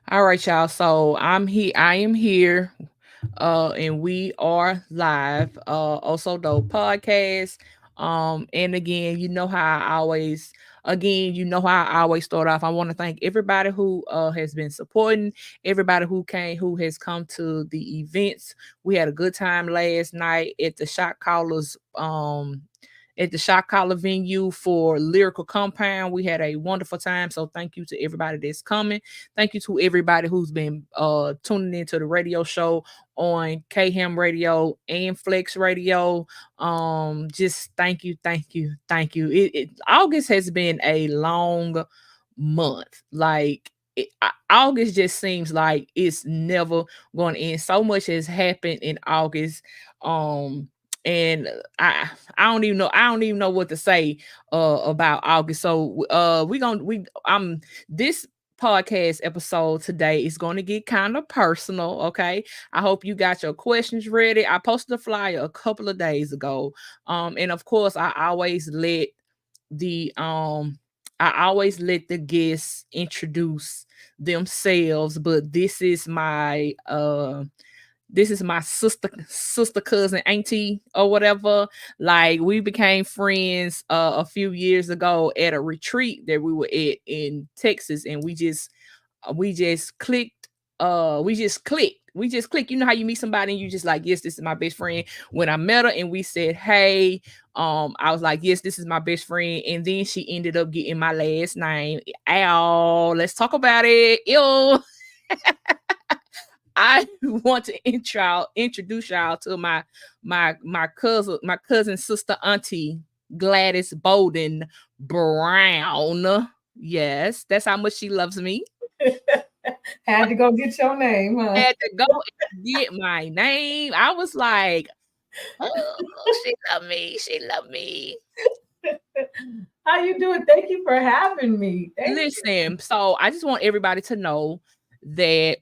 All right, y'all. So I'm here. I am here. And we are live. Also the podcast. And again, how I always start off. I want to thank everybody who has been supporting, everybody who has come to the events. We had a good time last night at the Shot Callers at the Shot Collar venue for Lyrical Compound. We had a wonderful time. So thank you to everybody that's coming. Thank you to everybody who's been tuning into the radio show on KHAM Radio and Flex Radio. Just thank you. August has been a long month. Like August just seems like it's never going to end. So much has happened in August. And I don't even know what to say about August. So this podcast episode today is going to get kind of personal. Okay, I hope you got your questions ready. I posted a flyer a couple of days ago, and of course the um I always let the guests introduce themselves, but this is my sister, cousin, auntie, or whatever. Like, we became friends a few years ago at a retreat that we were at in Texas, and we just clicked. We just clicked. You know how you meet somebody and you just like, yes, this is my best friend. When I met her and we said, hey, I was like, yes, this is my best friend. And then she ended up getting my last name. Ow, let's talk about it. Ew. I want to introduce y'all to my cousin, sister, auntie, Gladys Bowden-Brown. Yes, that's how much she loves me. Had to go get your name, huh? Had to go and get my name. I was like, oh, she love me. She love me. How you doing? Thank you for having me. Listen, so I just want everybody to know that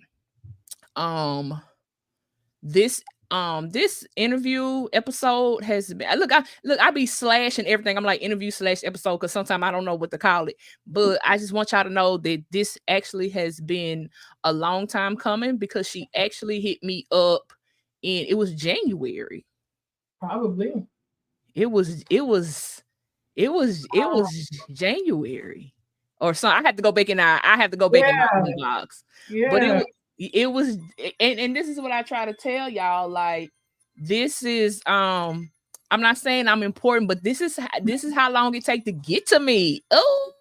this interview episode has been I be slashing everything. I'm like interview/episode because sometimes I don't know what to call it, but I just want y'all to know that this actually has been a long time coming, because she actually hit me up it was January. Probably it was January or so. I have to go back in my inbox. But it was, and this is what I try to tell y'all. Like, this is I'm not saying I'm important, but this is how long it takes to get to me. Oh,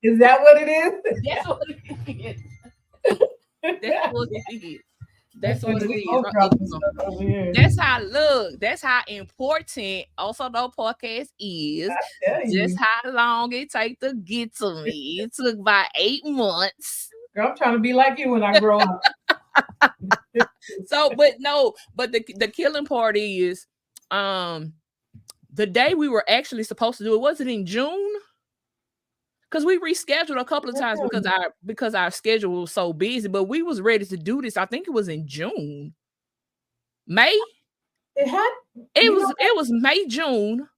is that what it is? That's what it is. That's what it is. That's what it is. That's how important Also No Podcast is. Just how long it takes to get to me. It took about 8 months. Girl, I'm trying to be like you when I grow up. But the killing part is the day we were actually supposed to do it, was it in June? Because we rescheduled a couple of times because our schedule was so busy, but we was ready to do this. I think it was in June. May? It was May, June.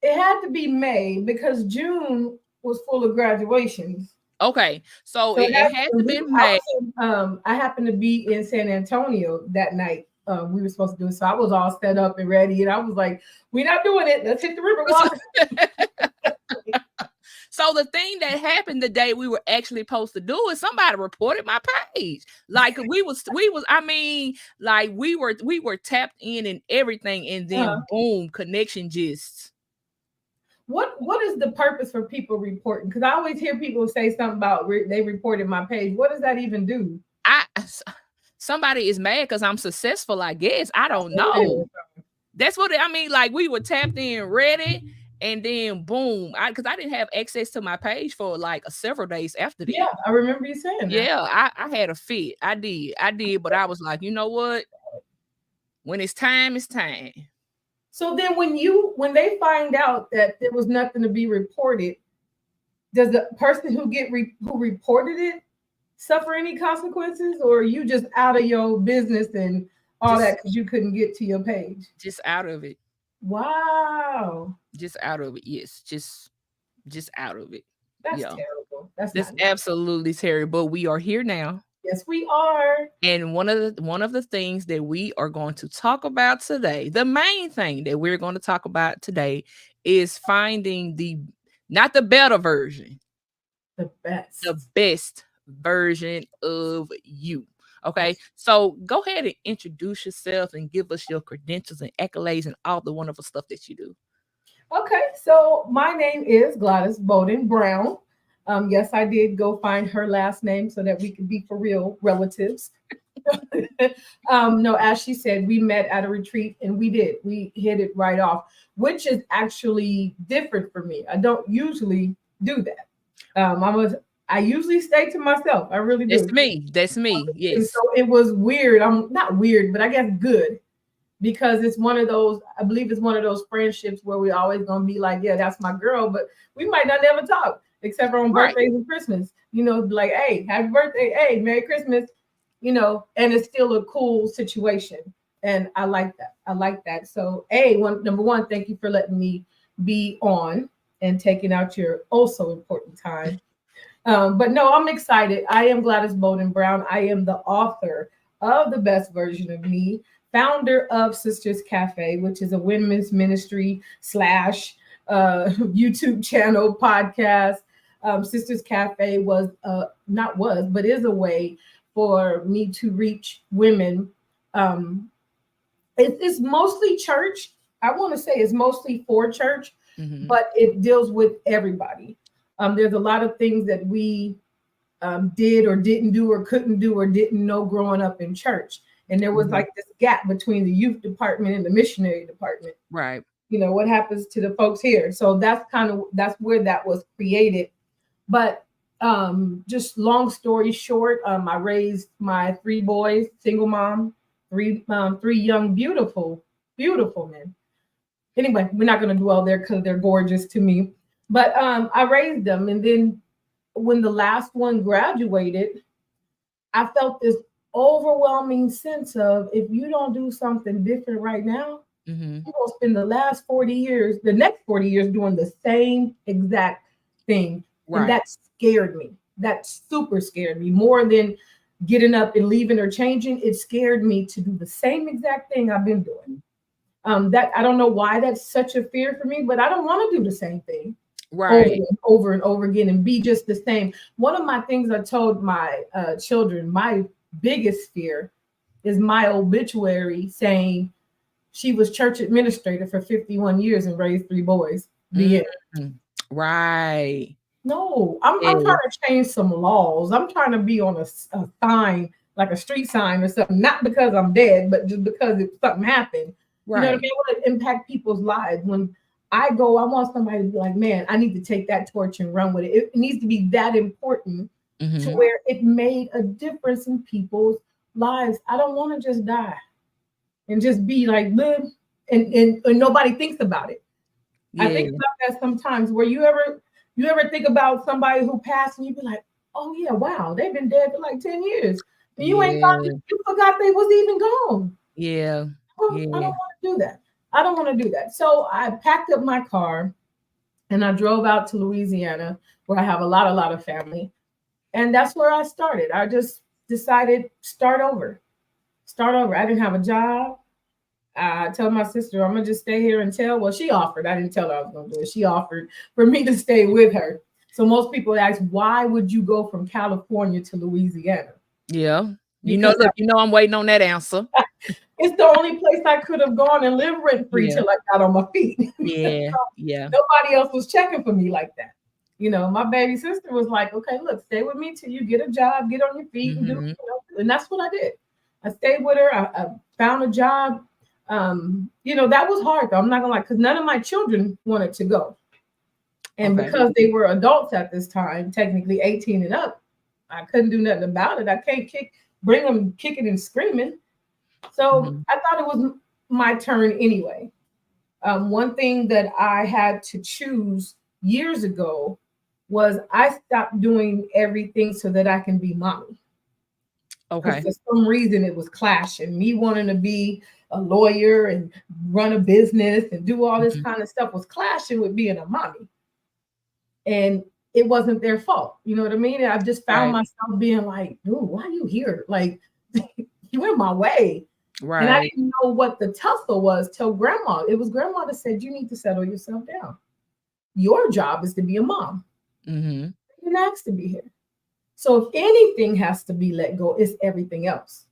It had to be May because June was full of graduations. Okay, so it had to be May. I happened to be in San Antonio that night. We were supposed to do it, so I was all set up and ready, and I was like, "We're not doing it. Let's hit the river walk." So the thing that happened the day we were actually supposed to do it, somebody reported my page. Like we were tapped in and everything, and then boom, connection just. What is the purpose for people reporting? Because I always hear people say something about they reported my page. What does that even do? Somebody is mad because I'm successful, I guess. I don't know. That's what I mean. Like, we were tapped in, ready, and then boom. Because I didn't have access to my page for like several days after that. Yeah, I remember you saying that. Yeah, I had a fit. I did, but I was like, you know what? When it's time, it's time. So then when they find out that there was nothing to be reported, does the person who reported it suffer any consequences, or are you just out of your business and All Just that because you couldn't get to your page. just out of it. Wow. Just out of it. Yes. Just out of it. That's Yeah. terrible. That's That's not nice. absolutely terrible. But we are here now. Yes, we are. And one of the things that we are going to talk about today, the main thing that we're going to talk about today is finding the not the better version, The best. the best version of you. Okay. So go ahead and introduce yourself and give us your credentials and accolades and all the wonderful stuff that you do. Okay, so my name is Gladys Bowden-Brown. Yes, I did go find her last name so that we could be for real relatives. No, as she said, we met at a retreat and we did. We hit it right off, which is actually different for me. I don't usually do that. I usually stay to myself. I really That's do. me. That's me. And Yes. so it was weird. I'm not weird, but I guess good because it's one of those, I believe it's one of those friendships where we always gonna be like, yeah, that's my girl, but we might not never talk except for on Right. birthdays and Christmas. Like, hey, happy birthday, hey, Merry Christmas, and it's still a cool situation. And I like that. I like that. So, number one, thank you for letting me be on and taking out your also important time. But no, I'm excited. I am Gladys Bowden-Brown. I am the author of The Best Version of Me, founder of Sisters Cafe, which is a women's ministry slash YouTube channel podcast. Sisters Cafe was not was, but is a way for me to reach women. It's mostly church. I want to say it's mostly for church, but it deals with everybody. There's a lot of things that we did or didn't do or couldn't do or didn't know growing up in church. And there was like this gap between the youth department and the missionary department. Right. What happens to the folks here? So that's where that was created. But just long story short, I raised my 3 boys, single mom, three young, beautiful men. Anyway, we're not going to dwell there because they're gorgeous to me. But I raised them, and then when the last one graduated, I felt this overwhelming sense of if you don't do something different right now, you're going to spend the next 40 years doing the same exact thing. Right. And that scared me. That super scared me more than getting up and leaving or changing. It scared me to do the same exact thing I've been doing. That I don't know why that's such a fear for me, but I don't want to do the same thing. Right. Over and over again and be just the same. One of my things I told my children, my biggest fear is my obituary saying she was church administrator for 51 years and raised 3 boys. The end. Right. No, I'm trying to change some laws. I'm trying to be on a sign, like a street sign or something, not because I'm dead, but just because if something happened. Right. You know what I mean? I want to impact people's lives. When I go, I want somebody to be like, man, I need to take that torch and run with it. It needs to be that important to where it made a difference in people's lives. I don't want to just die and just be like, live and nobody thinks about it. Yeah. I think about that sometimes where you ever think about somebody who passed and you be like, oh yeah, wow, they've been dead for like 10 years. And you ain't thought, you forgot they was even gone. Yeah. I don't want to do that. I don't want to do that. So I packed up my car and I drove out to Louisiana where I have a lot of family. And that's where I started. I just decided start over. I didn't have a job. I told my sister, I'm going to just stay here until, well, she offered. I didn't tell her I was going to do it. She offered for me to stay with her. So most people ask, why would you go from California to Louisiana? Yeah. I'm waiting on that answer. It's the only place I could have gone and lived rent-free till I got on my feet. Yeah. Yeah. Nobody else was checking for me like that. My baby sister was like, okay, look, stay with me till you get a job, get on your feet and do, and that's what I did. I stayed with her. I found a job. That was hard though. I'm not gonna lie, because none of my children wanted to go. And because they were adults at this time, technically 18 and up, I couldn't do nothing about it. I can't bring them kicking and screaming. So I thought it was my turn anyway. One thing that I had to choose years ago was I stopped doing everything so that I can be mommy. Okay. For some reason, it was clashing. Me wanting to be a lawyer and run a business and do all this kind of stuff was clashing with being a mommy. And it wasn't their fault. You know what I mean? And I just found myself being like, dude, why are you here? Like, you in my way. Right. And I didn't know what the tussle was till grandma. It was grandma that said, you need to settle yourself down. Your job is to be a mom. Mm-hmm. You're not asked to be here. So if anything has to be let go, it's everything else.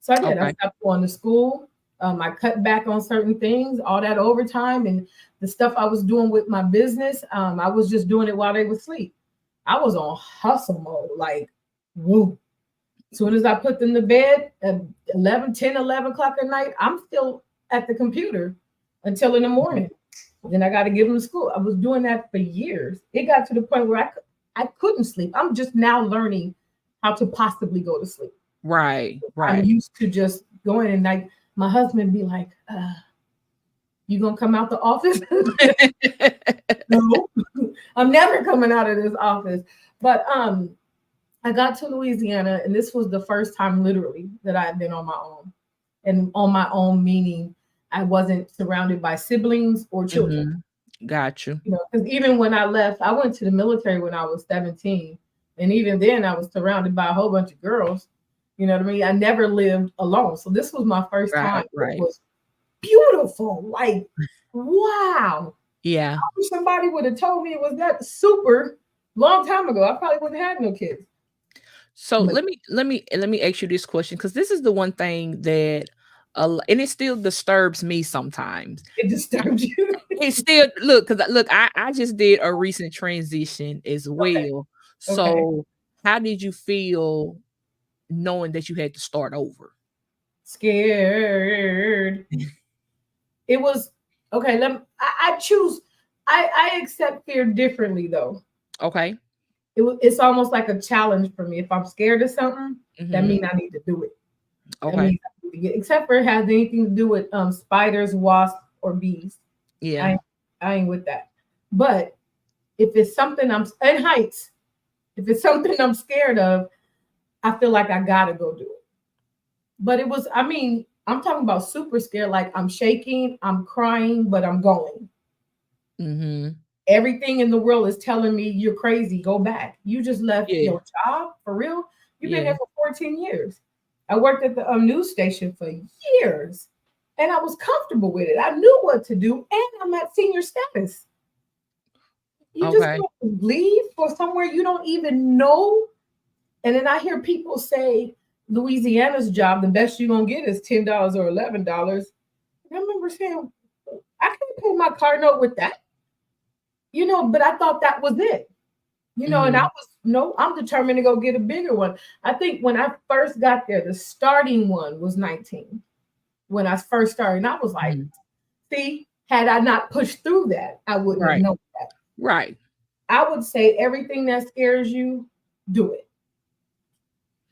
So I did. I stopped going to school. I cut back on certain things, all that overtime and the stuff I was doing with my business. I was just doing it while they were asleep. I was on hustle mode, like, woo. As soon as I put them to bed at 10, 11 o'clock at night, I'm still at the computer until in the morning. Then I got to give them to school. I was doing that for years. It got to the point where I couldn't sleep. I'm just now learning how to possibly go to sleep. Right. I'm used to just going and like my husband be like, you gonna come out the office? No, I'm never coming out of this office. But I got to Louisiana, and this was the first time literally that I had been on my own. And on my own meaning I wasn't surrounded by siblings or children. Got you. You know, because even when I left, I went to the military when I was 17. And even then I was surrounded by a whole bunch of girls. You know what I mean? I never lived alone. So this was my first time. It was beautiful. Like, wow. Yeah. If somebody would have told me it was that super long time ago, I probably wouldn't have had no kids. So let me ask you this question, because this is the one thing that and it still disturbs me sometimes. It disturbs you. It still look, I just did a recent transition as well. So how did you feel knowing that you had to start over? Scared. It was okay. I accept fear differently though. Okay. It's almost like a challenge for me. If I'm scared of something, that means I need to do it. Okay. Except for it has anything to do with spiders, wasps, or bees. Yeah. I ain't with that. But if it's something and heights, if it's something I'm scared of, I feel like I gotta go do it. But it was, I mean, I'm talking about super scared, like I'm shaking, I'm crying, but I'm going. Everything in the world is telling me you're crazy. Go back. You just left your job for real. You've been there for 14 years. I worked at the news station for years, and I was comfortable with it. I knew what to do, and I'm at senior status. You just don't leave for somewhere you don't even know. And then I hear people say Louisiana's job, the best you're gonna get is $10 or $11. And I remember saying, I can't pay my car note with that. You know, but I thought that was it. You know, and I'm determined to go get a bigger one. I think when I first got there, the starting one was 19. When I first started, and I was like, see, had I not pushed through that, I wouldn't have known that. Right. I would say everything that scares you, do it.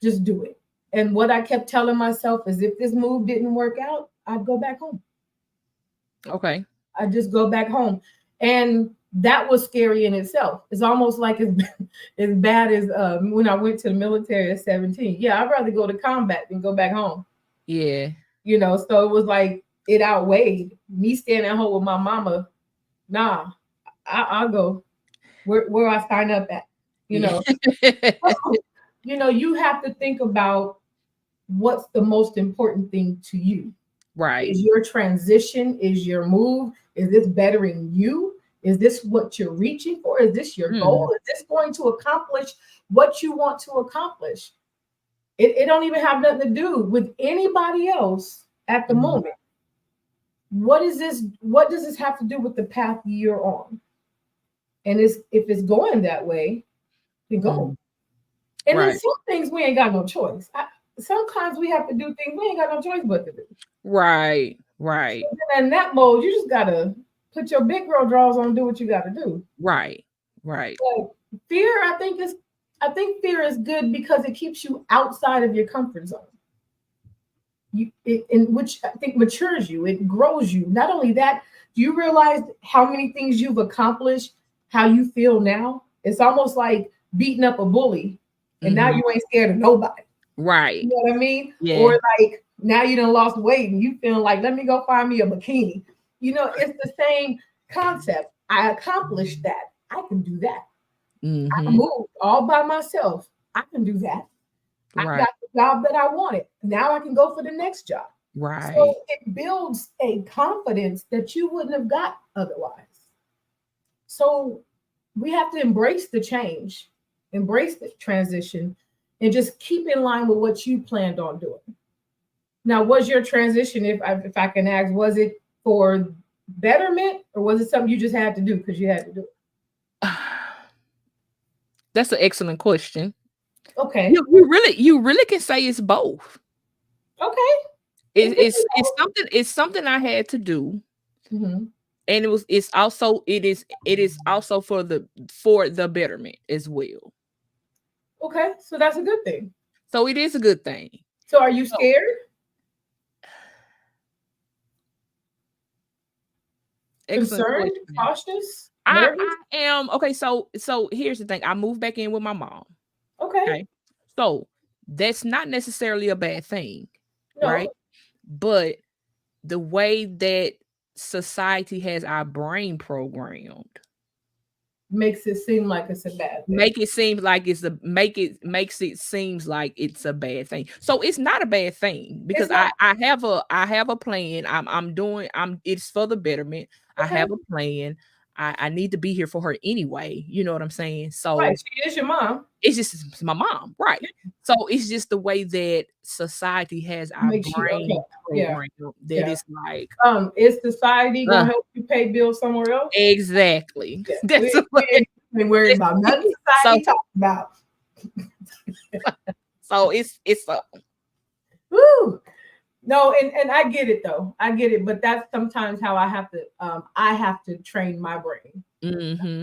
Just do it. And what I kept telling myself is if this move didn't work out, I'd go back home. Okay. I'd just go back home. And that was scary in itself. It's almost like as bad as when I went to the military at 17. Yeah, I'd rather go to combat than go back home. Yeah. You know, so it was like it outweighed me staying at home with my mama. Nah, I'll go where I sign up at. You know, you know, you have to think about what's the most important thing to you. Right. Is your transition? Is your move? Is this bettering you? Is this what you're reaching for? Is this your goal? Is this going to accomplish what you want to accomplish? It don't even have nothing to do with anybody else at the moment. What is this? What does this have to do with the path you're on? And if it's going that way, then go. And then some things we ain't got no choice. Sometimes we have to do things we ain't got no choice but to do. Right. So in that mode, you just gotta put your big girl drawers on and do what you got to do. Right. So fear, I think fear is good because it keeps you outside of your comfort zone. Which I think matures you, it grows you. Not only that, do you realize how many things you've accomplished, how you feel now? It's almost like beating up a bully, and now you ain't scared of nobody. Right. You know what I mean? Yeah. Or like now you done lost weight and you feeling like, let me go find me a bikini. You know, it's the same concept. I accomplished that. I can do that. I moved all by myself. I can do that. I Right. got the job that I wanted. Now I can go for the next job. Right. So it builds a confidence that you wouldn't have got otherwise. So we have to embrace the change, embrace the transition, and just keep in line with what you planned on doing. Now, was your transition, if I can ask, was it for betterment or was it something you just had to do because you had to do it? That's an excellent question. Okay. You really can say it's both. Okay. It's something I had to do. Mm-hmm. And it is also for the betterment as well. Okay, so that's a good thing. So it is a good thing. So are you scared? Concerned, cautious, nervous? I am. Okay, so here's the thing. I moved back in with my mom. Okay. So that's not necessarily a bad thing, no. Right? But the way that society has our brain programmed makes it seem like it's a bad thing. Makes it seems like it's a bad thing. So it's not a bad thing because I have a plan. It's for the betterment. Okay. I have a plan. I need to be here for her anyway. You know what I'm saying? So right, she is your mom. It's my mom, right? So it's just the way that society has our brain program that is like is society gonna help you pay bills somewhere else? Exactly. Yeah. That's we ain't worried about nothing society talks about. So it's woo. No, and I get it though. I get it, but that's sometimes how I have to train my brain.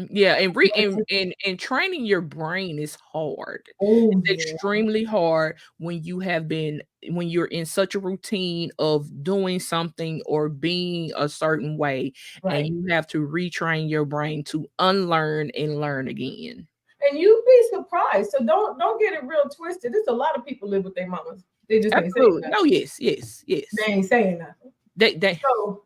Yeah, and training your brain is hard. It's extremely hard when you're in such a routine of doing something or being a certain way, and you have to retrain your brain to unlearn and learn again. And you'd be surprised. So don't get it real twisted. There's a lot of people live with their mamas. They just ain't saying nothing. Oh yes. They ain't saying nothing. They so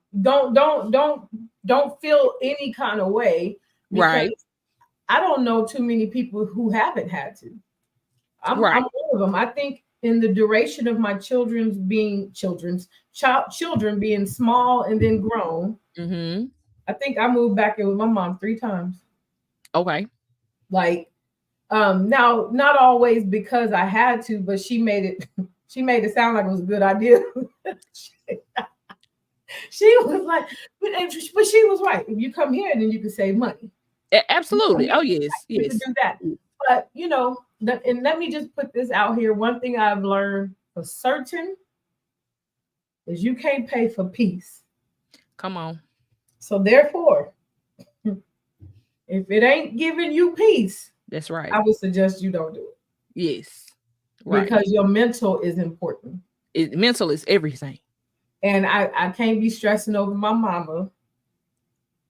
don't feel any kind of way. Right. I don't know too many people who haven't had to. I'm one of them. I think in the duration of my children being small and then grown, I think I moved back in with my mom 3 times. Okay. Like, now not always because I had to, but she made it sound like it was a good idea. She was like, but she was right. If you come here, then you can save money. Absolutely. Oh yes. You can do that. But and let me just put this out here. One thing I've learned for certain is you can't pay for peace. Come on. So therefore, if it ain't giving you peace, that's right. I would suggest you don't do it. Yes. Right. Because your mental is important. Mental is everything. And I can't be stressing over my mama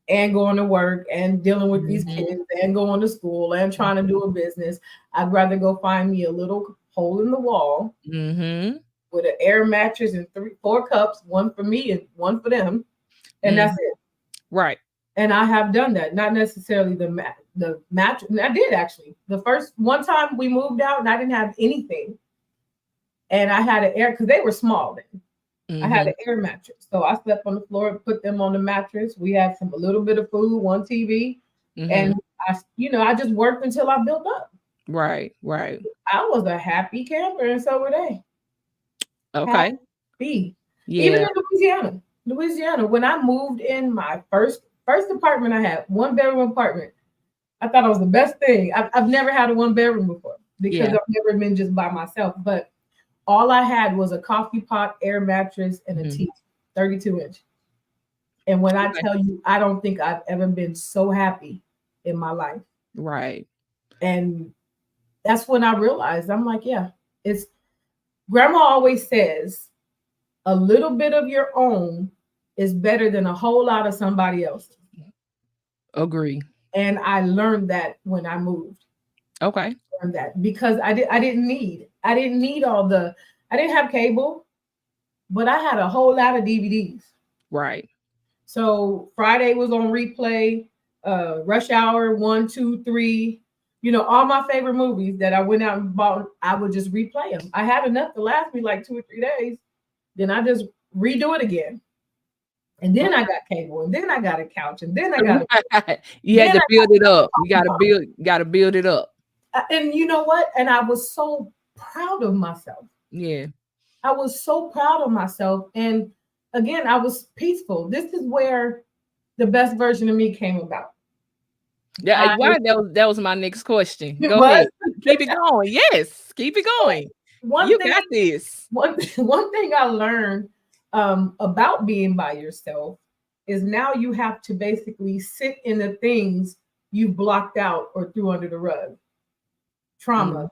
and going to work and dealing with these kids and going to school and trying to do a business. I'd rather go find me a little hole in the wall with an air mattress and 4 cups, one for me and one for them. And that's it. Right. And I have done that. Not necessarily the mattress. I did actually. The first one time we moved out and I didn't have anything. And I had an air, because they were small then. I had an air mattress. So I slept on the floor, put them on the mattress. We had a little bit of food, one TV. And I just worked until I built up. Right. I was a happy camper and so were they. Okay. Happy. Yeah. Even in Louisiana, when I moved in my first apartment I had, 1-bedroom apartment, I thought it was the best thing. I've never had a 1-bedroom before because I've never been just by myself. But all I had was a coffee pot, air mattress, and a TV, 32-inch. And when I tell you, I don't think I've ever been so happy in my life. Right. And that's when I realized, I'm like, it's grandma always says, a little bit of your own is better than a whole lot of somebody else's. Agree. And I learned that when I moved. Okay. I learned that because I didn't need I didn't need I didn't have cable, but I had a whole lot of DVDs. Right. So Friday was on replay, Rush Hour 1, 2, 3. All my favorite movies that I went out and bought, I would just replay them. I had enough to last me like 2 or 3 days. Then I just redo it again. And then I got cable, and then I got a couch, and then I got you had to build it up. You gotta build it up. And you know what? And I was so proud of myself. Yeah. I was so proud of myself. And again, I was peaceful. This is where the best version of me came about. Yeah, that was my next question. Go ahead. Keep it going. Yes, keep it going. You got this. One thing I learned about being by yourself is now you have to basically sit in the things you blocked out or threw under the rug. Trauma,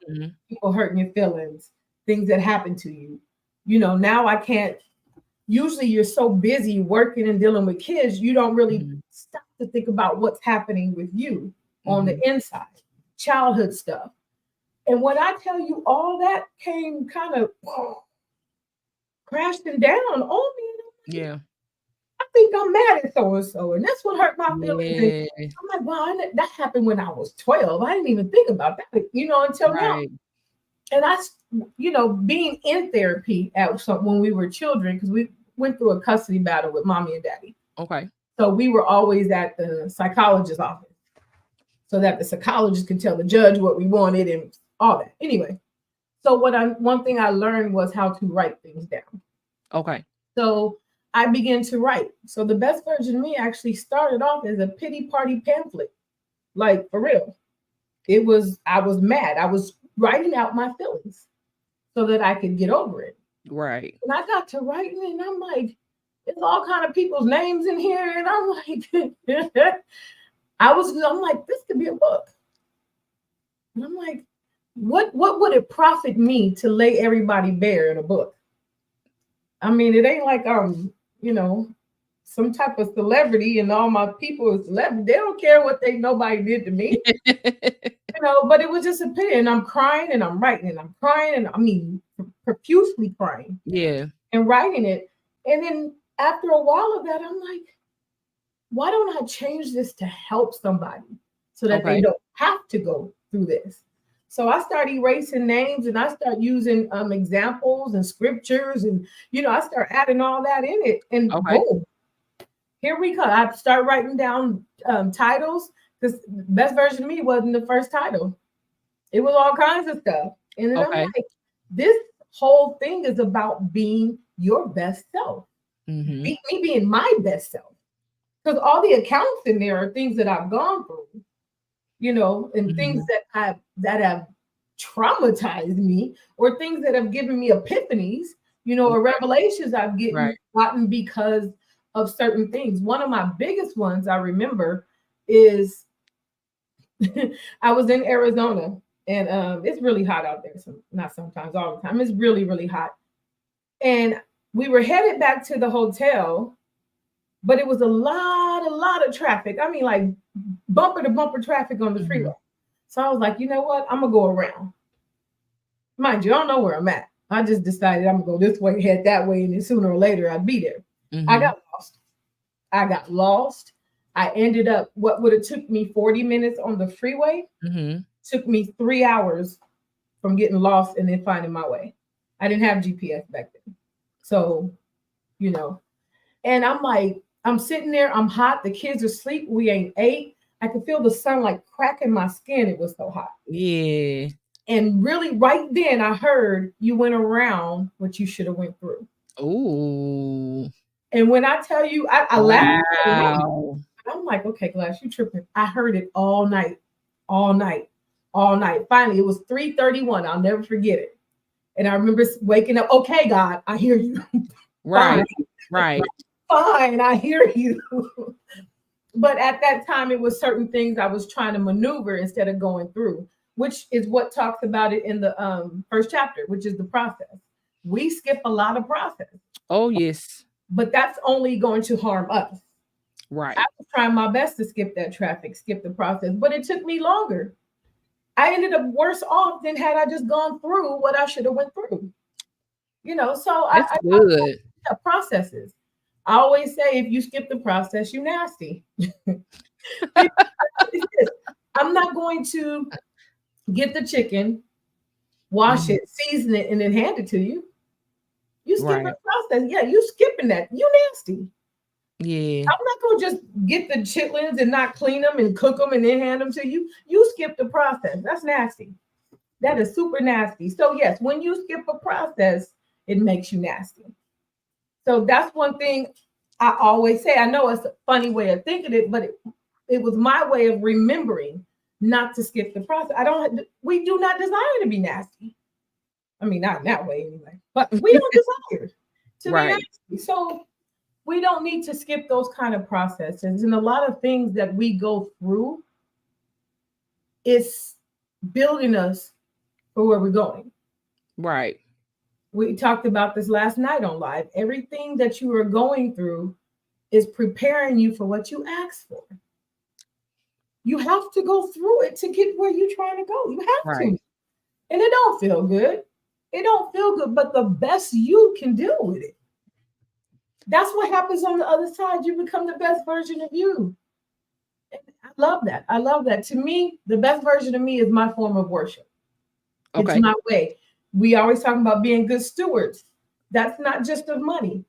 people hurting your feelings, things that happened to you. Now I can't. Usually you're so busy working and dealing with kids, you don't really stop to think about what's happening with you on the inside, childhood stuff. And when I tell you, all that came kind of crashing down on me. Yeah. I think I'm mad at so-and-so, and that's what hurt my feelings. Yeah. I'm like, wow, that happened when I was 12. I didn't even think about that, until now. And I, being in therapy when we were children, because we went through a custody battle with mommy and daddy. Okay. So we were always at the psychologist's office so that the psychologist could tell the judge what we wanted and all that. Anyway, so one thing I learned was how to write things down. Okay. So I began to write. So the best version of me actually started off as a pity party pamphlet. Like, for real. I was mad. I was writing out my feelings so that I could get over it. Right. And I got to writing, and I'm like, there's all kind of people's names in here, and I'm like, I'm like, this could be a book. And I'm like, what would it profit me to lay everybody bare in a book? I mean, it ain't like some type of celebrity and all my people are celebrity. They don't care what nobody did to me. But it was just a pity. And I'm crying and I'm writing and I'm crying and I mean profusely crying. Yeah. And writing it. And then after a while of that, I'm like, why don't I change this to help somebody so that they don't have to go through this? So I start erasing names and I start using examples and scriptures and, I start adding all that in it. And boom, here we go. I start writing down titles because Best Version of Me wasn't the first title. It was all kinds of stuff. And then I'm like, this whole thing is about being your best self. Me being my best self. Because all the accounts in there are things that I've gone through. And things that have traumatized me or things that have given me epiphanies, or revelations I've gotten because of certain things. One of my biggest ones I remember is I was in Arizona and it's really hot out there. So not sometimes, all the time. It's really, really hot. And we were headed back to the hotel, but it was a lot of traffic. I mean, like bumper to bumper traffic on the freeway. So I was like, you know what? I'm going to go around. Mind you, I don't know where I'm at. I just decided I'm going to go this way, head that way, and then sooner or later I'd be there. I got lost. I ended up, what would have took me 40 minutes on the freeway, took me 3 hours from getting lost and then finding my way. I didn't have GPS back then. So, and I'm like, I'm sitting there, I'm hot, the kids are asleep, we ain't ate. I could feel the sun like cracking my skin. It was so hot. Yeah. And really right then I heard you went around what you should have went through. Ooh. And when I tell you, I laughed. I'm like, okay, Gladys, you tripping. I heard it all night. Finally, it was 3:31. I'll never forget it. And I remember waking up, okay, God, I hear you. Right. Fine, I hear you. But at that time, it was certain things I was trying to maneuver instead of going through, which is what talks about it in the first chapter, which is the process. We skip a lot of process. Oh, yes. But that's only going to harm us. Right. I was trying my best to skip that traffic, skip the process, but it took me longer. I ended up worse off than had I just gone through what I should have went through. So That's good. processes. I always say, if you skip the process, you nasty. I'm not going to get the chicken, wash it, season it, and then hand it to you. You skip the process. Yeah, you skipping that. You nasty. Yeah. I'm not going to just get the chitlins and not clean them and cook them and then hand them to you. You skip the process. That's nasty. That is super nasty. So yes, when you skip a process, it makes you nasty. So that's one thing I always say. I know it's a funny way of thinking it, but it was my way of remembering not to skip the process. We do not desire to be nasty. I mean, not in that way anyway, but we don't desire to be nasty. So we don't need to skip those kind of processes. And a lot of things that we go through is building us for where we're going. Right. We talked about this last night on live. Everything that you are going through is preparing you for what you asked for. You have to go through it to get where you're trying to go. You have to. And it don't feel good. It don't feel good, but the best you can deal with it. That's what happens on the other side. You become the best version of you. And I love that. I love that. To me, the best version of me is my form of worship. Okay. It's my way. We always talk about being good stewards. That's not just of money.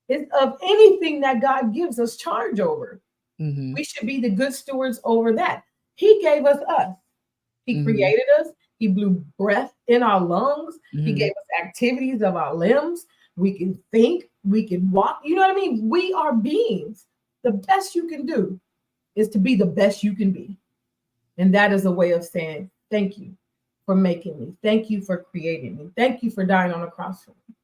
It's of anything that God gives us charge over. Mm-hmm. We should be the good stewards over that. He gave us. He created us. He blew breath in our lungs. He gave us activities of our limbs. We can think. We can walk. You know what I mean? We are beings. The best you can do is to be the best you can be. And that is a way of saying thank you for making me. Thank you for creating me. Thank you for dying on the cross for me.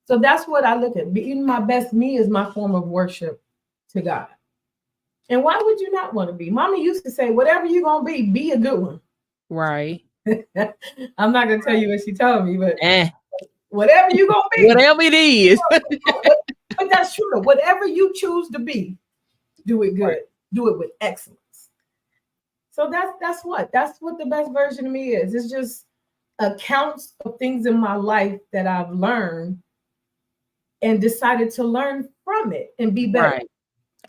So that's what I look at. Being my best me is my form of worship to God. And why would you not want to be? Mommy used to say, whatever you're going to be a good one. Right. I'm not going to tell you what she told me, but whatever you're going to be. Whatever it is. But that's true. Whatever you choose to be, do it good. Right. Do it with excellence. So that's what the best version of me is. It's just accounts of things in my life that I've learned and decided to learn from it and be better.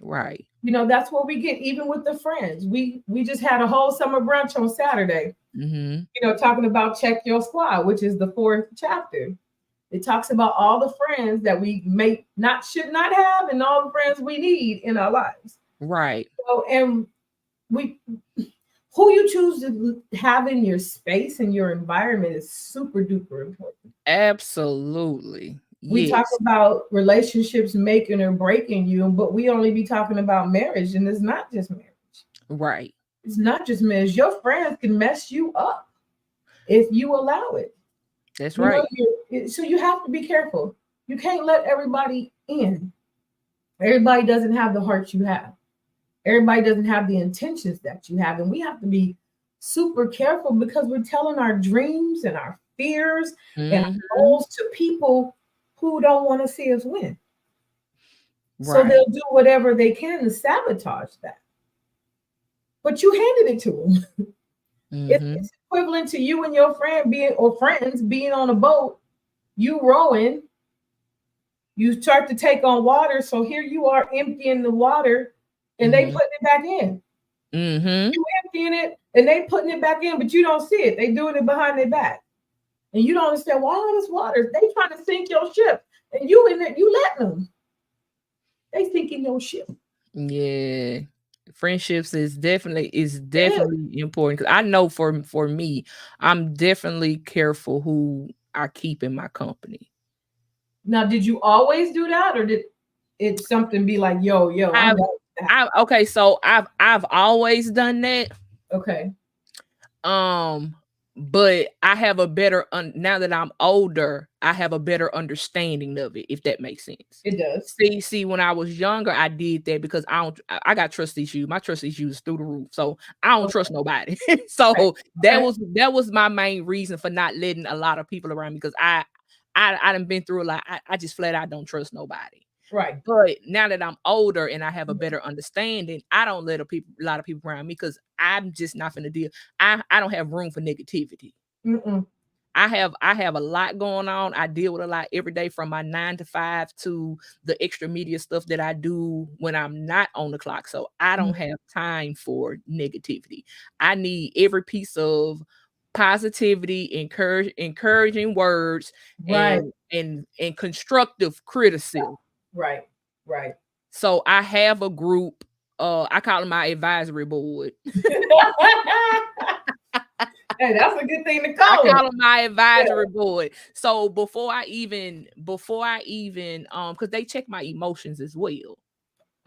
Right. That's what we get, even with the friends. We just had a whole summer brunch on Saturday, talking about Check Your Squad, which is the 4th chapter. It talks about all the friends that we should not have and all the friends we need in our lives. Right. So, and who you choose to have in your space and your environment is super duper important. Absolutely. We talk about relationships making or breaking you, but we only be talking about marriage, and it's not just marriage. Right. It's not just marriage. Your friends can mess you up if you allow it. That's right. So you have to be careful. You can't let everybody in. Everybody doesn't have the heart you have. Everybody doesn't have the intentions that you have. And we have to be super careful because we're telling our dreams and our fears and our goals to people who don't want to see us win. Right. So they'll do whatever they can to sabotage that. But you handed it to them. It's equivalent to you and your friends being on a boat, you rowing, you start to take on water. So here you are emptying the water and they putting it back in. You emptying it and they putting it back in, but you don't see it. They doing it behind their back. And you don't understand why all this water. They trying to sink your ship, and you in there, you letting them. They sinking your ship. Yeah, friendships is definitely important. Because I know for me, I'm definitely careful who I keep in my company. Now, did you always do that, or did it something be like, yo? Okay, so I've always done that. Okay. But I have a better now that I'm older, I have a better understanding of it, if that makes sense. It does. See, when I was younger, I did that because I got trust issues. My trust issues through the roof. So I don't trust nobody. So that was my main reason for not letting a lot of people around me, because I done been through a lot. I just flat out don't trust nobody. Right. But now that I'm older and I have a better understanding, I don't let a lot of people around me because I'm just not gonna deal. I don't have room for negativity. Mm-mm. I have a lot going on. I deal with a lot every day, from my 9 to 5 to the extra media stuff that I do when I'm not on the clock. So I don't have time for negativity. I need every piece of positivity, encouraging words, Right. and constructive criticism. Right. Right. So I have a group. I call it my advisory board. Hey, that's a good thing to I call call it. them my advisory board. So before I even because they check my emotions as well.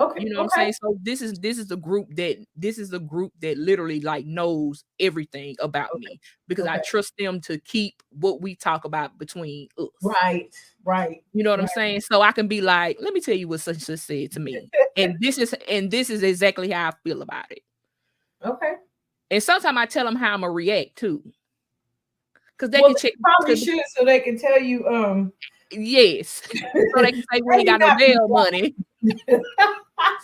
Okay. You know what I'm saying? So this is a group that literally like knows everything about me, because I trust them to keep what we talk about between us. Right. Right. You know what I'm saying? So I can be like, let me tell you what such said to me. and this is exactly how I feel about it. Okay. And sometimes I tell them how I'm gonna react too. Because they Well, can check. probably should, so they can tell you yes. So they can say we ain't got no bail money.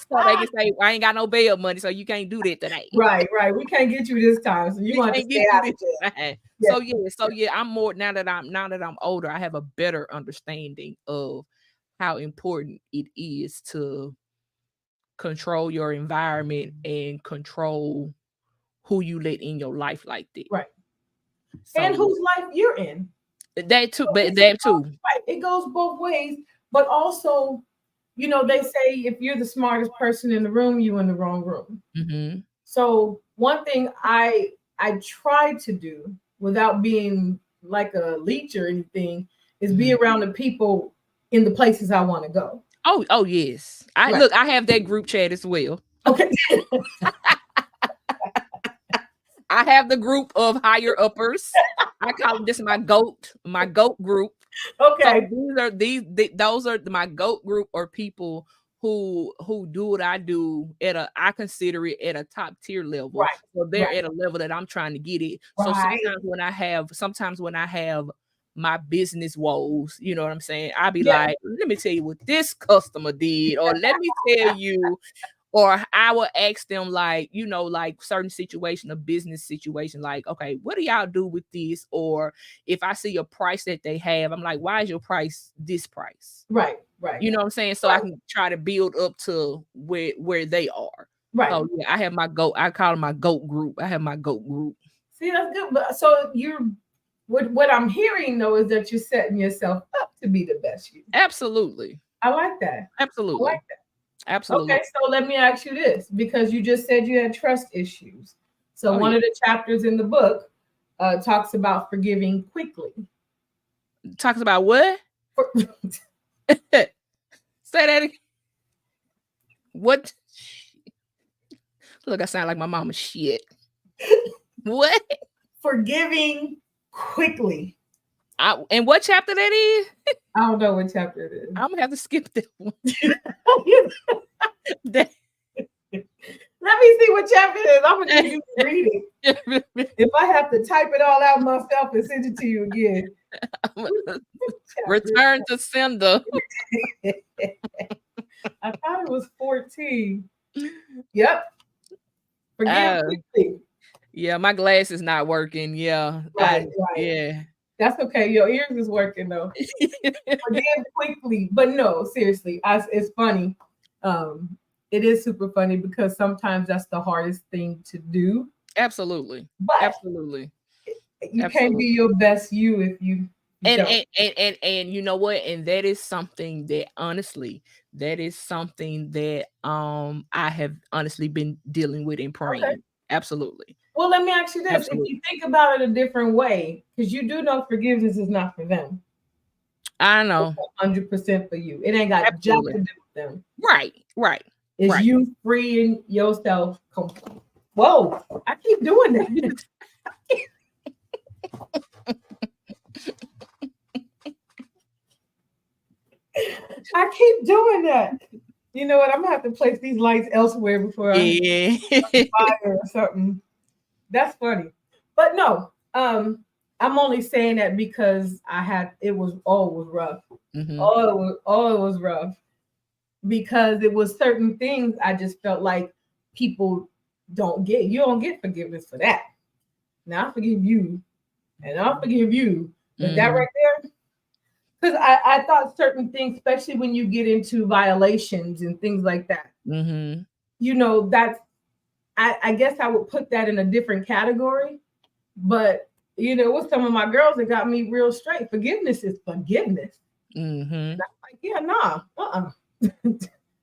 So they can say I ain't got no bail money, so you can't do that today. Right, right. We can't get you this time, so you want to stay out of jail. So I'm more now that I'm older, I have a better understanding of how important it is to control your environment and control who you let in your life like that. Right. So, and whose life you're in. That too, but that too. Right. It goes both ways, but also, you know, they say if you're the smartest person in the room, you're in the wrong room. Mm-hmm. So one thing I try to do without being like a leech or anything is be around the people in the places I want to go. Oh yes. Look, I have that group chat as well. Okay. I have the group of higher uppers. I call them, this my goat group. Okay. So those are my goat group, or people who do what I do I consider it at a top tier level. Right. So they're at a level that I'm trying to get it. So sometimes when I have my business woes, you know what I'm saying? I'll be like, let me tell you what this customer did, or let me tell you. Or I will ask them, like, you know, like certain situation, a business situation, like, okay, what do y'all do with this? Or if I see a price that they have, I'm like, why is your price this price? Right, right. You know what I'm saying? So I can try to build up to where they are. Right. So yeah, I have my goat. I call it my goat group. I have my goat group. See, that's good. But so what I'm hearing though is that you're setting yourself up to be the best you. Absolutely. I like that. Absolutely. I like that. Absolutely. Okay, so let me ask you this, because you just said you had trust issues. So one of the chapters in the book talks about forgiving quickly. Talks about what? Say that again. What? Look, I sound like my mama. Shit. What? Forgiving quickly. And what chapter that is? I don't know what chapter it is. I'm gonna have to skip that one. Let me see what chapter it is. I'm gonna need you to read it. If I have to type it all out myself and send it to you again. Return to sender. I thought it was 14. Yep. Forgive quickly. Yeah, my glass is not working. Yeah. Right. Yeah. That's okay. Your ears is working though. Forgive quickly. But no, seriously, it's funny. It is super funny because sometimes that's the hardest thing to do. Absolutely. But absolutely. You can't be your best you if you and you know what? And that is something that honestly, I have honestly been dealing with in praying. Okay. Absolutely. Well, let me ask you this. Absolutely. If you think about it a different way, because you do know forgiveness is not for them. I know. 100% for you. It ain't got jack to do with them. Right. It's you freeing yourself completely. Whoa, I keep doing that. I keep doing that. You know what? I'm gonna have to place these lights elsewhere before I fire or something. That's funny. But no, I'm only saying that because it was rough. Mm-hmm. It was rough. because it was certain things I just felt like people don't get. You don't get forgiveness for that. Now I forgive you, and I'll forgive you. But that right there, because I thought certain things, especially when you get into violations and things like that, you know, that's, I guess I would put that in a different category. But, you know, with some of my girls, it got me real straight. Forgiveness is forgiveness. And I'm like, yeah, nah,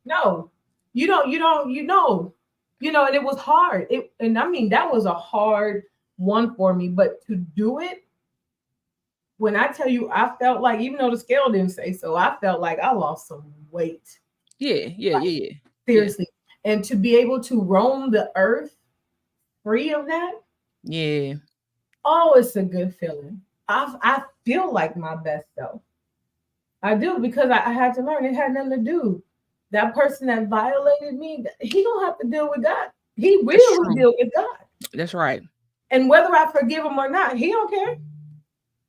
no, you know, and it was hard. And I mean, that was a hard one for me, but to do it, when I tell you, I felt like, even though the scale didn't say so, I felt like I lost some weight. Yeah. Seriously. Yeah. And to be able to roam the earth free of that. Yeah. Oh, it's a good feeling. I feel like my best self. I do, because I had to learn. It had nothing to do. That person that violated me, he don't have to deal with God. He will deal with God. That's right. And whether I forgive him or not, he don't care.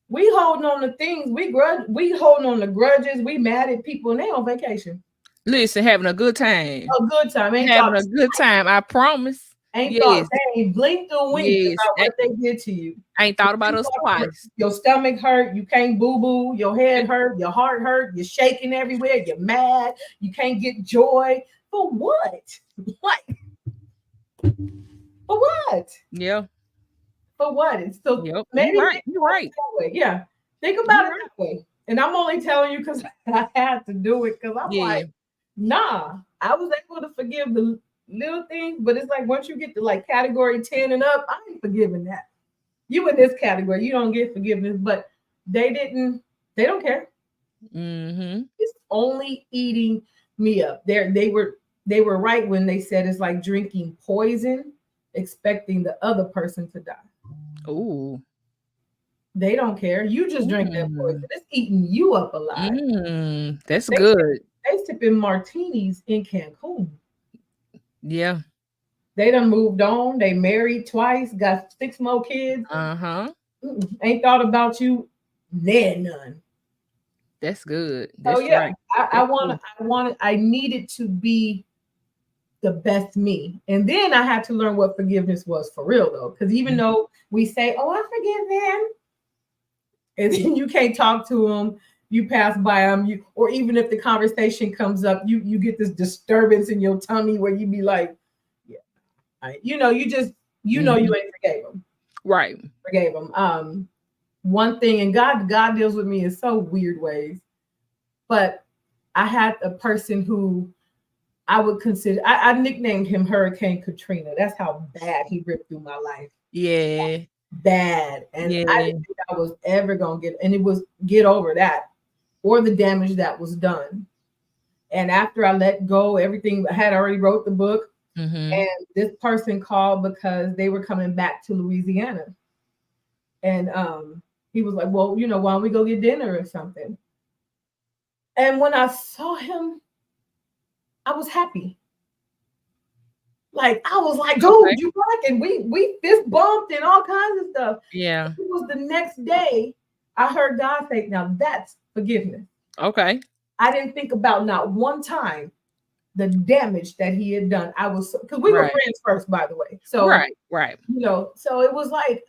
We holding on to things. We holding on to grudges. We mad at people and they on vacation. Listen, having a good time. A good time. Having a good time. I promise. Thought they ain't blinked a wink about what they did to you. I ain't thought about us twice. Your stomach hurt. You can't boo-boo. Your head hurt. Your heart hurt. You're shaking everywhere. You're mad. You can't get joy. For what? What? For what? Yeah. For what? It's still maybe you're right. Yeah. Think about it that way. And I'm only telling you because I had to do it, because I'm like, nah, I was able to forgive the little things, but it's like once you get to like category 10 and up, I ain't forgiving that. You in this category, you don't get forgiveness, but they don't care. It's only eating me up. They were right when they said it's like drinking poison, expecting the other person to die. Ooh. They don't care. You just drink that poison. It's eating you up alive. That's good. They sipping martinis in Cancun. Yeah. They done moved on. They married twice, got 6 more kids. Ain't thought about you, none. That's good. That's right. I needed to be the best me. And then I had to learn what forgiveness was for real, though. Because even though we say, oh, I forgive them, and then you can't talk to them, you pass by them, or even if the conversation comes up, you get this disturbance in your tummy where you be like, yeah, you ain't forgave them. Right. Forgave them. One thing, and God deals with me in so weird ways, but I had a person who I would consider, I nicknamed him Hurricane Katrina. That's how bad he ripped through my life. Yeah. Bad. And I didn't think I was ever going to get over that or the damage that was done. And after I let go, everything, I had already wrote the book. And this person called because they were coming back to Louisiana. And he was like, well, why don't we go get dinner or something? And when I saw him, I was happy. Like, I was like, dude, you like, and we fist bumped and all kinds of stuff. Yeah. It was the next day I heard God say, now that's forgiveness. Okay. I didn't think about not one time the damage that he had done. Because we were friends first, by the way. So right. So it was like,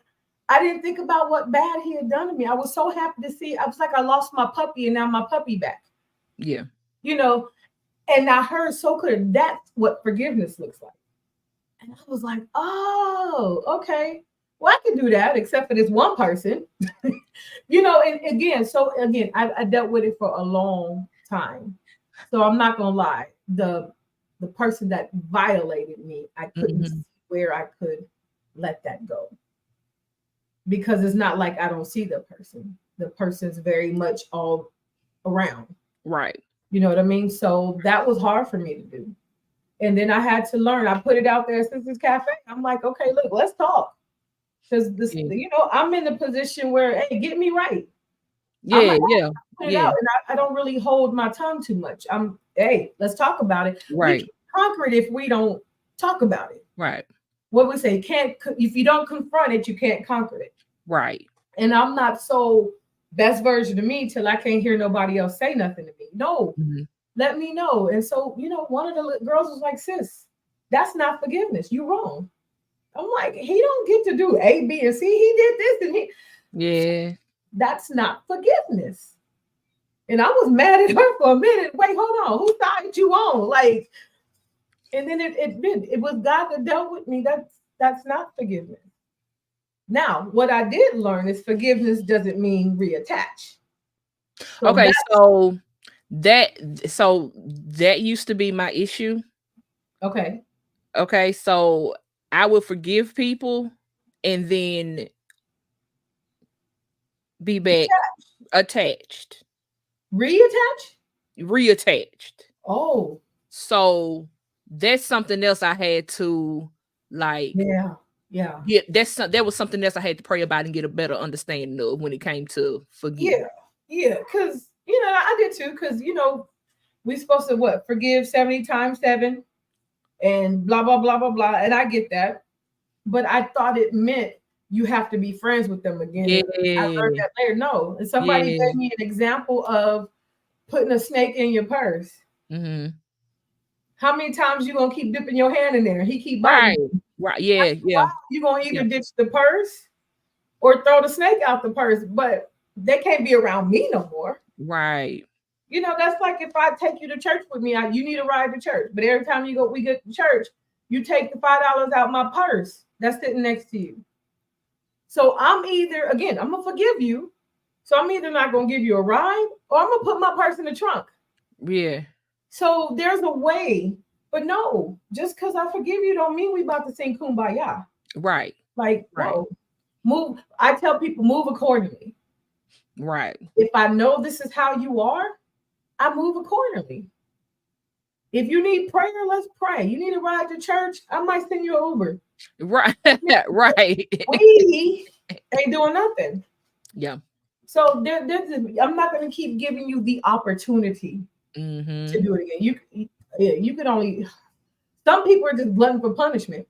I didn't think about what bad he had done to me. I was so happy to see. I was like, I lost my puppy and now my puppy back. Yeah. And I heard so clear, that's what forgiveness looks like. And I was like, oh, okay. Well, I can do that, except for this one person. And again, I dealt with it for a long time. So I'm not gonna lie. The person that violated me, I couldn't see where I could let that go. Because it's not like I don't see the person. The person's very much all around. Right. You know what I mean? So that was hard for me to do. And then I had to learn. I put it out there since this cafe. I'm like, okay, look, let's talk. Because I'm in a position where, hey, get me right. Yeah. Put it out, and I don't really hold my tongue too much. Hey, let's talk about it. Right. We can't conquer it if we don't talk about it. Right. What we say, if you don't confront it, you can't conquer it. Right. And I'm not so best version of me till I can't hear nobody else say nothing to me. No. let me know. And so, one of the girls was like, sis, that's not forgiveness. You're wrong. I'm like, he don't get to do A, B, and C. He did this and he. Yeah. That's not forgiveness. And I was mad at her for a minute. Wait, hold on. Whose side you on? Like, and then it was God that dealt with me. That's not forgiveness. Now, what I did learn is forgiveness doesn't mean reattach. Okay, so that used to be my issue. Okay, so I would forgive people and then be back attached. Reattached. Oh. So that's something else I had to like. Yeah. That was something else I had to pray about and get a better understanding of when it came to forgive. Yeah, because I did too. Because we're supposed to forgive 70 times 7, and blah blah blah blah blah. And I get that, but I thought it meant you have to be friends with them again. Yeah. I learned that later. No, and somebody gave me an example of putting a snake in your purse. Mm-hmm. How many times you gonna keep dipping your hand in there? He keep biting. Right. Yeah. You gonna either ditch the purse or throw the snake out the purse, but they can't be around me no more. Right. That's like if I take you to church with me, you need a ride to church. But every time we get to church, you take the $5 out my purse that's sitting next to you. So I'm gonna forgive you. So I'm either not gonna give you a ride or I'm gonna put my purse in the trunk. Yeah. So there's a way, but no, just because I forgive you don't mean we about to sing Kumbaya. Right. Like, no. Move. I tell people move accordingly. Right. If I know this is how you are, I move accordingly. If you need prayer, let's pray. You need a ride to church, I might send you an Uber. Right. Right. We ain't doing nothing. Yeah. So I'm not going to keep giving you the opportunity to do it again. You can only. Some people are just glutton for punishment,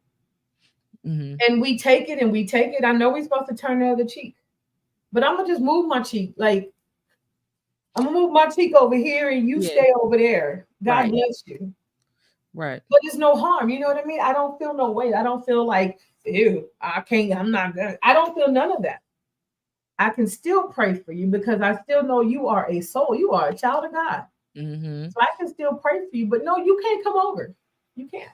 and we take it and we take it. I know we're supposed to turn the other cheek, but I'm gonna just move my cheek. Like I'm gonna move my cheek over here, and you stay over there. God bless you. Right. But it's no harm. You know what I mean? I don't feel no weight. I don't feel like, ew, I can't. I'm not gonna. I don't feel none of that. I can still pray for you because I still know you are a soul. You are a child of God. So I can still pray for you, but no, you can't come over. You can't.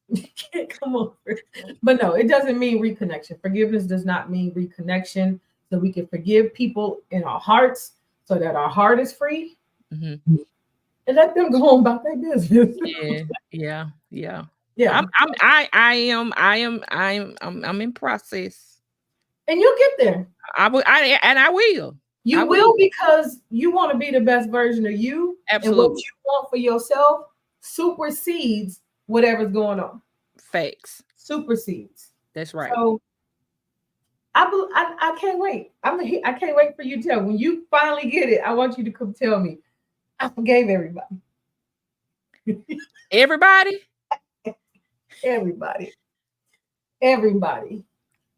You can't come over. But no, it doesn't mean reconnection. Forgiveness does not mean reconnection. So we can forgive people in our hearts so that our heart is free. And let them go on about their business. Yeah. I'm in process. And you'll get there. I will. You will because you want to be the best version of you. Absolutely. And what you want for yourself supersedes whatever's going on. Facts. Supersedes. That's right. So I can't wait. I can't wait for you to tell. When you finally get it, I want you to come tell me. I forgave everybody. Everybody? Everybody.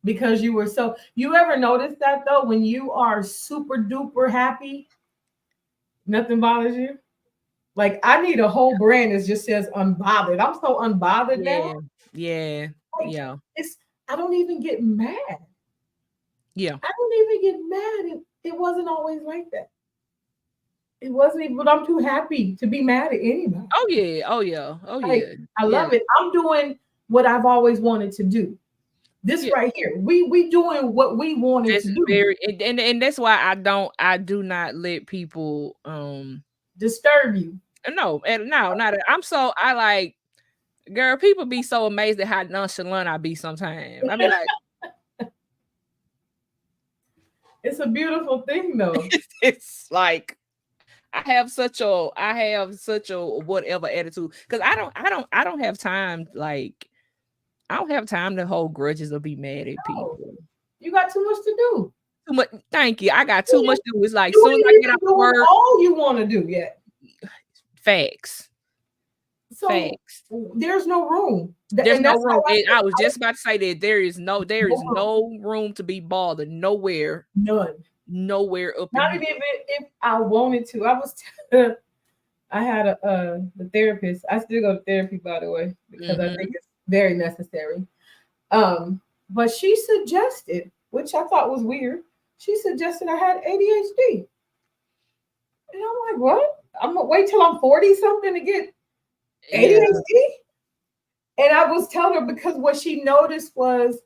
Because you were so. You ever notice that though? When you are super duper happy, nothing bothers you. Like I need a whole brand that just says unbothered. I'm so unbothered now. Yeah. I don't even get mad. Yeah. I don't even get mad. It wasn't always like that. It wasn't even, but I'm too happy to be mad at anybody. Oh yeah. I love it. I'm doing what I've always wanted to do. This right here, we doing what we wanted to do. And that's why I do not let people disturb you. No, I'm so girl, people be so amazed at how nonchalant I be sometimes. I be like, it's a beautiful thing though. It's like I have such a whatever attitude because I don't have time. Like I don't have time to hold grudges or be mad at people. You got too much to do. Too much. Thank you. I got too much to do. It's like soon as I get out of work, all you want to do yet. Facts. So there's no room. There's no room. I was just about to say that there is no room to be bothered. Nowhere. None. Nowhere up. Not even if I wanted to. I had the therapist. I still go to therapy, by the way, because I think it's very necessary. But she suggested, which I thought was weird, she suggested I had ADHD. And I'm like, what? I'm gonna wait till I'm 40 something to get ADHD? And I was telling her because what she noticed was,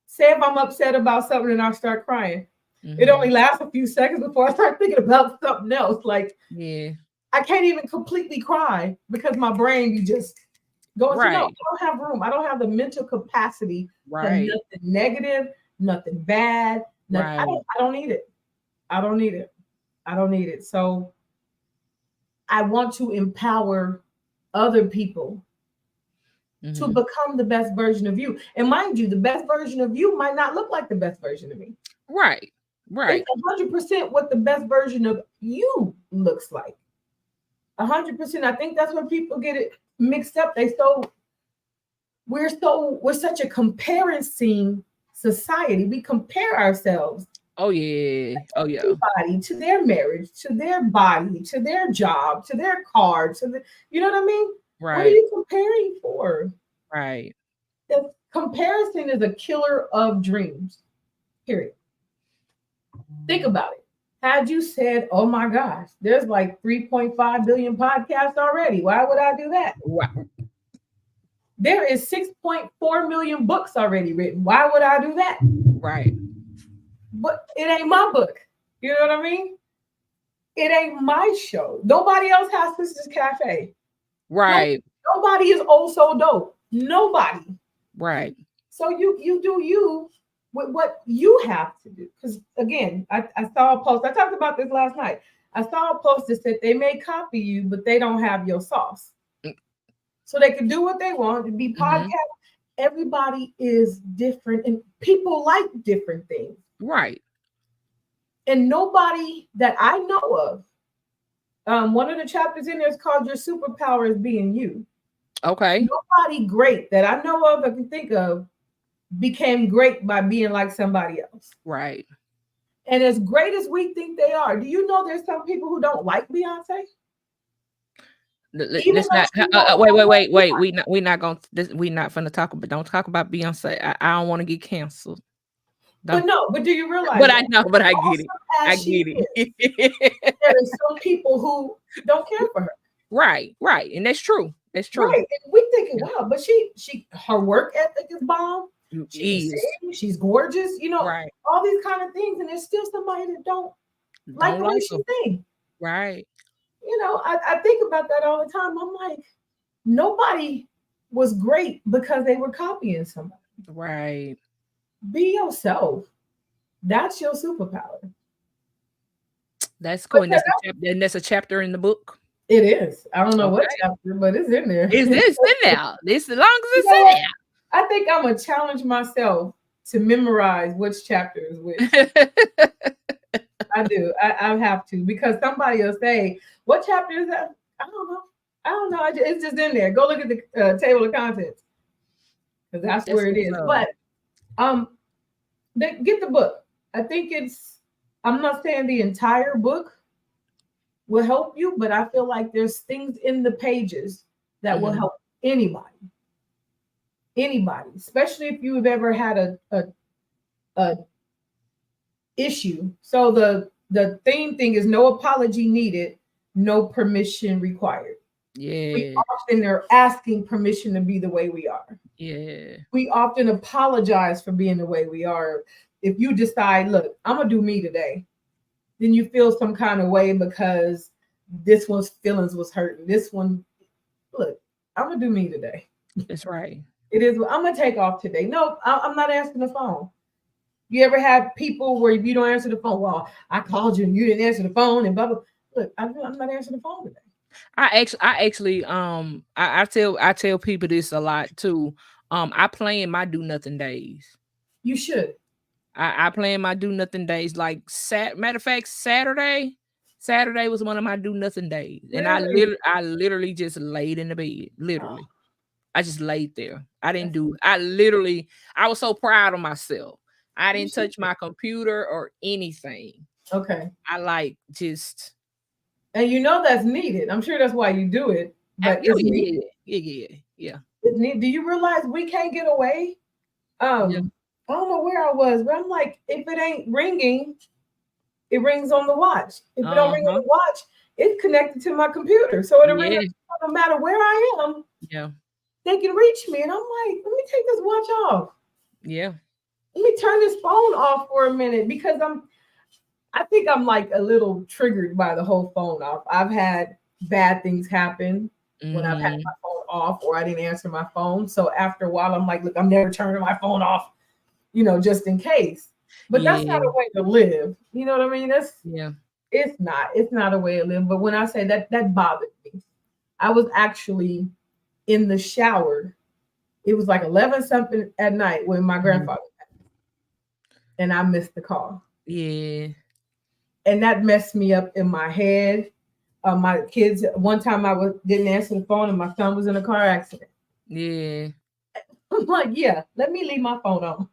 say if I'm upset about something and I start crying, it only lasts a few seconds before I start thinking about something else. Like, I can't even completely cry because my brain be just going to no. I don't have room. I don't have the mental capacity for nothing negative, nothing bad. Nothing, I don't need it. I don't need it. I don't need it. So I want to empower other people to become the best version of you. And mind you, the best version of you might not look like the best version of me. Right. It's 100% what the best version of you looks like. 100%. I think that's where people get it mixed up. We're such a comparison society. We compare ourselves. Oh yeah. Everybody to their marriage, to their body, to their job, to their car, to the, you know what I mean? Right. What are you comparing for? Right. The comparison is a killer of dreams. Period. Think about it. Had you said, oh my gosh, there's like 3.5 billion podcasts already. Why would I do that? Wow. There is 6.4 million books already written. Why would I do that? Right. But it ain't my book. You know what I mean? It ain't my show. Nobody else has Sisters Cafe. Right. Nobody is oh so dope. Nobody. Right. So you do you with what you have to do. Because again, I saw a post. I talked about this last night. I saw a post that said they may copy you, but they don't have your sauce. So they can do what they want to be podcast. Everybody is different and people like different things. Right. And nobody that I know of, one of the chapters in there is called Your Superpower is Being You. Okay. Nobody great that I know of, I can think of, became great by being like somebody else. Right. And as great as we think they are, do you know there's some people who don't like Beyonce? Let's not. Wait. We not finna talk. But don't talk about Beyonce. I don't want to get canceled. But do you realize? But I know. But I get it. I get it. There are some people who don't care for her. Right. And that's true. That's true. Right. And we thinking, wow, but her work ethic is bomb. She's gorgeous. You know, all these kind of things, and there's still somebody that don't like the way she sings. Right. You know, I think about that all the time. I'm like, nobody was great because they were copying somebody. Right. Be yourself. That's your superpower. That's cool. And that's a chapter in the book. It is. I don't know what chapter, but it's in there. It's in there. It's as long as it's in there. I think I'm gonna challenge myself to memorize which chapter is which. I do. I have to, because somebody will say, "What chapter is that?" I don't know. It's just in there. Go look at the table of contents, because that's where it is. But get the book. I think I'm not saying the entire book will help you, but I feel like there's things in the pages that will help anybody, especially if you've ever had a issue. So the thing is no apology needed, no permission required. Yeah. We often are asking permission to be the way we are. Yeah. We often apologize for being the way we are. If you decide, look, I'm gonna do me today, then you feel some kind of way because this one's feelings was hurting. This one, look, I'm gonna do me today. That's right. It is. I'm gonna take off today. No, I'm not answering the phone. You ever had people where if you don't answer the phone, well, I called you and you didn't answer the phone and blah blah. Look, I'm not answering the phone today. I actually I tell people this a lot too. I plan my do nothing days. You should. I plan my do nothing days. Like matter of fact, Saturday was one of my do nothing days, and I literally just laid in the bed. Literally, I just laid there. I didn't do. I was so proud of myself. I didn't touch my computer or anything. Okay. I just And you know that's needed. I'm sure that's why you do it. But it's needed. Yeah. It's needed. Do you realize we can't get away? Yeah. I don't know where I was, but I'm like, if it ain't ringing, it rings on the watch. If it don't ring on the watch, it's connected to my computer. So it'll ring no matter where I am. Yeah. They can reach me. And I'm like, let me take this watch off. Yeah. Let me turn this phone off for a minute because I think I'm like a little triggered by the whole phone off. I've had bad things happen when I've had my phone off or I didn't answer my phone. So after a while, I'm like, look, I'm never turning my phone off, just in case. But that's not a way to live. You know what I mean? It's not a way to live. But when I say that bothered me. I was actually in the shower. It was like 11 something at night when my grandfather passed. And I missed the call. Yeah. And that messed me up in my head. My kids, one time didn't answer the phone and my son was in a car accident. Yeah. I'm like, yeah, let me leave my phone on.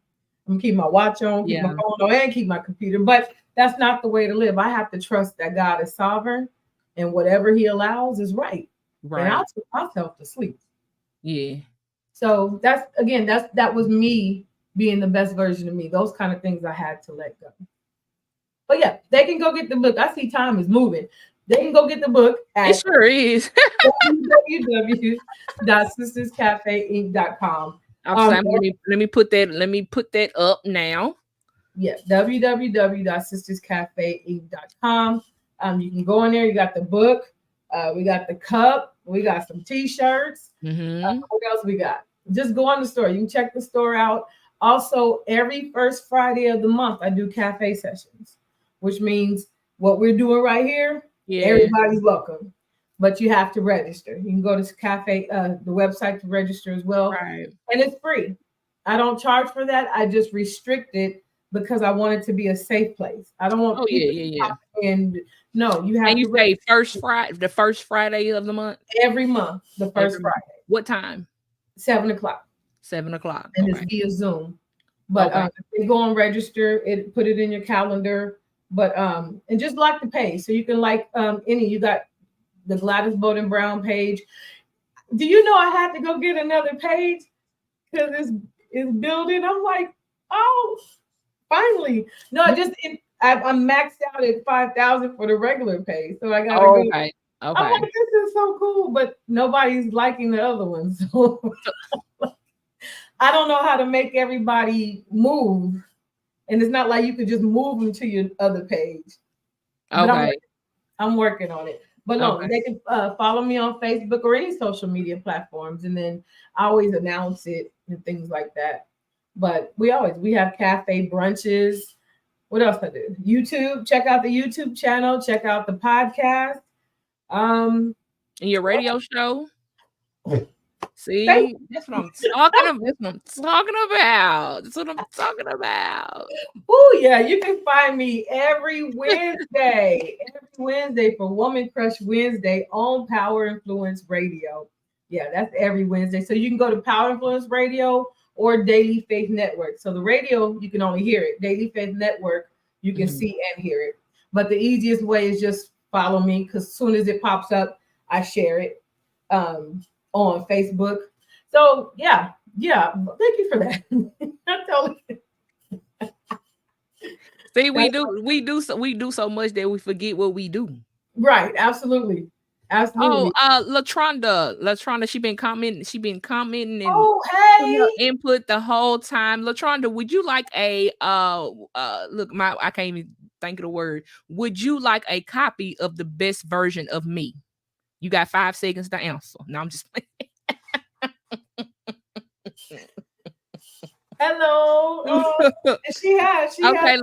I'm gonna keep my watch on, keep my phone on, and keep my computer. But that's not the way to live. I have to trust that God is sovereign and whatever he allows is right. Right. And I'll put myself to sleep. Yeah. So that was me being the best version of me. Those kind of things I had to let go. But yeah, they can go get the book. I see time is moving. They can go get the book at it sure is. www.sisterscafeinc.com. Let me put that up now. Yeah, www.sisterscafeinc.com. You can go in there. You got the book. We got the cup. We got some t-shirts. What else we got? Just go on the store. You can check the store out. Also, every first Friday of the month, I do cafe sessions, which means what we're doing right here, everybody's welcome. But you have to register. You can go to the website to register as well. Right. And it's free. I don't charge for that. I just restrict it because I want it to be a safe place. I don't want people to pop in. No, you have to. And you say the first Friday of the month? Every month, the first Friday. What time? 7 o'clock. 7 o'clock. And it's via Zoom. But if you go and register, put it in your calendar. But and just like the page. So you can you got the Gladys Bowden-Brown page. Do you know I had to go get another page because it's building? I'm like, oh, finally. No, I'm maxed out at 5,000 for the regular page. So I gotta go. Okay. I'm like, this is so cool, but nobody's liking the other one. So I don't know how to make everybody move. And it's not like you could just move them to your other page. Okay. I'm working on it. But no, they can follow me on Facebook or any social media platforms. And then I always announce it and things like that. But we have cafe brunches. What else I do? YouTube. Check out the YouTube channel. Check out the podcast. And your radio show. See, that's what I'm talking about. That's what I'm talking about. Oh yeah, you can find me every Wednesday. For Woman Crush Wednesday on Power Influence Radio. Yeah, that's every Wednesday. So you can go to Power Influence Radio or Daily Faith Network. So the radio, you can only hear it. Daily Faith Network, you can see and hear it. But the easiest way is just follow me because as soon as it pops up, I share it on Facebook. So yeah. Thank you for that. See, we do so much that we forget what we do. Right, absolutely. Oh, Latronda, she been commenting and input the whole time. Latronda, would you like a I can't even think of the word. Would you like a copy of the best version of me? You got 5 seconds to answer. No, I'm just playing. Hello. She has. Okay,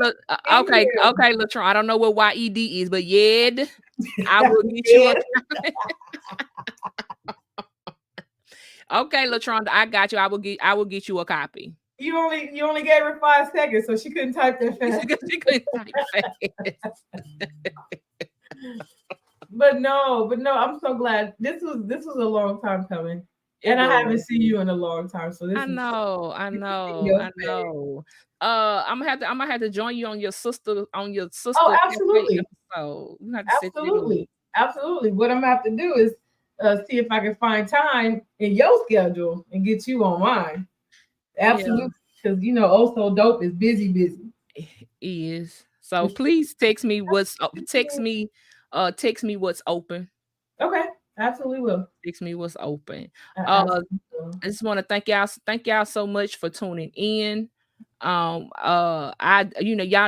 Latron. I don't know what YED is, but I will get you a copy. Okay, Latron, I got you. I will get you a copy. You only gave her 5 seconds, so she couldn't type that fast. She couldn't type fast. But no, I'm so glad. This was a long time coming. And I haven't seen you in a long time. So I know. I'm gonna have to join you on your sister. Oh, absolutely. So Absolutely. Absolutely. What I'm gonna have to do is see if I can find time in your schedule and get you on mine. Absolutely, because also dope is busy. It is. So please text me what's open. Okay, absolutely will. Text me what's open. I Absolutely. just want to thank y'all so much for tuning in. Y'all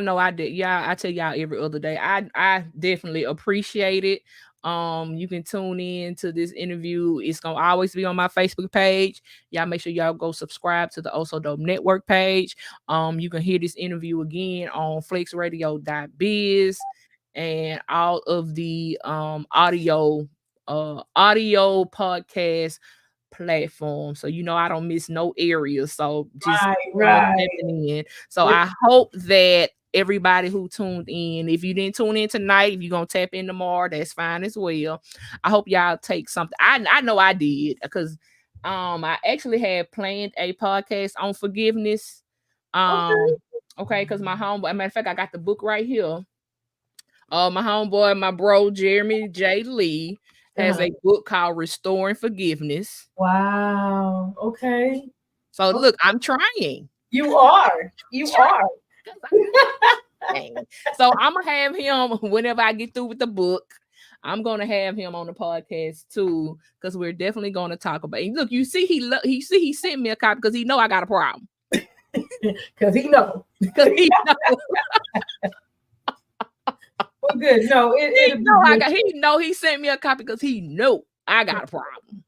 know I did. Yeah, I tell y'all every other day. I definitely appreciate it. You can tune in to this interview. It's gonna always be on my Facebook page. Y'all make sure y'all go subscribe to the Also Dope Network page. You can hear this interview again on flexradio.biz and all of the audio podcast platform. So I don't miss no areas. So just tapping in. So I hope that everybody who tuned in, if you didn't tune in tonight, if you're gonna tap in tomorrow, that's fine as well. I hope y'all take something. I know I did, because I actually had planned a podcast on forgiveness. Okay, because my homeboy, matter of fact, I got the book right here. My homeboy, my bro Jeremy J. Lee has a book called Restoring Forgiveness. Wow. Okay. So look, I'm trying. You are. So I'm gonna have him whenever I get through with the book. I'm gonna have him on the podcast too, because we're definitely gonna talk about it. Look, you see, he sent me a copy because he know I got a problem. Because he know. Well, good. No, he sent me a copy because he know I got a problem.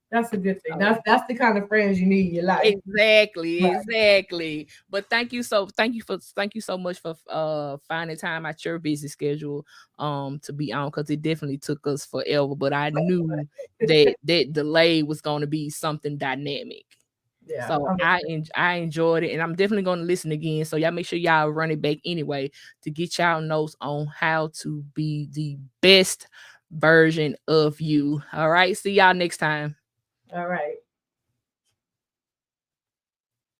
That's a good thing. That's the kind of friends you need in your life. Exactly. But thank you so much for finding time at your busy schedule to be on, because it definitely took us forever. But I knew that delay was going to be something dynamic. Yeah, so I enjoyed it, and I'm definitely going to listen again. So y'all make sure y'all run it back anyway to get y'all notes on how to be the best version of you. All right. See y'all next time. All right.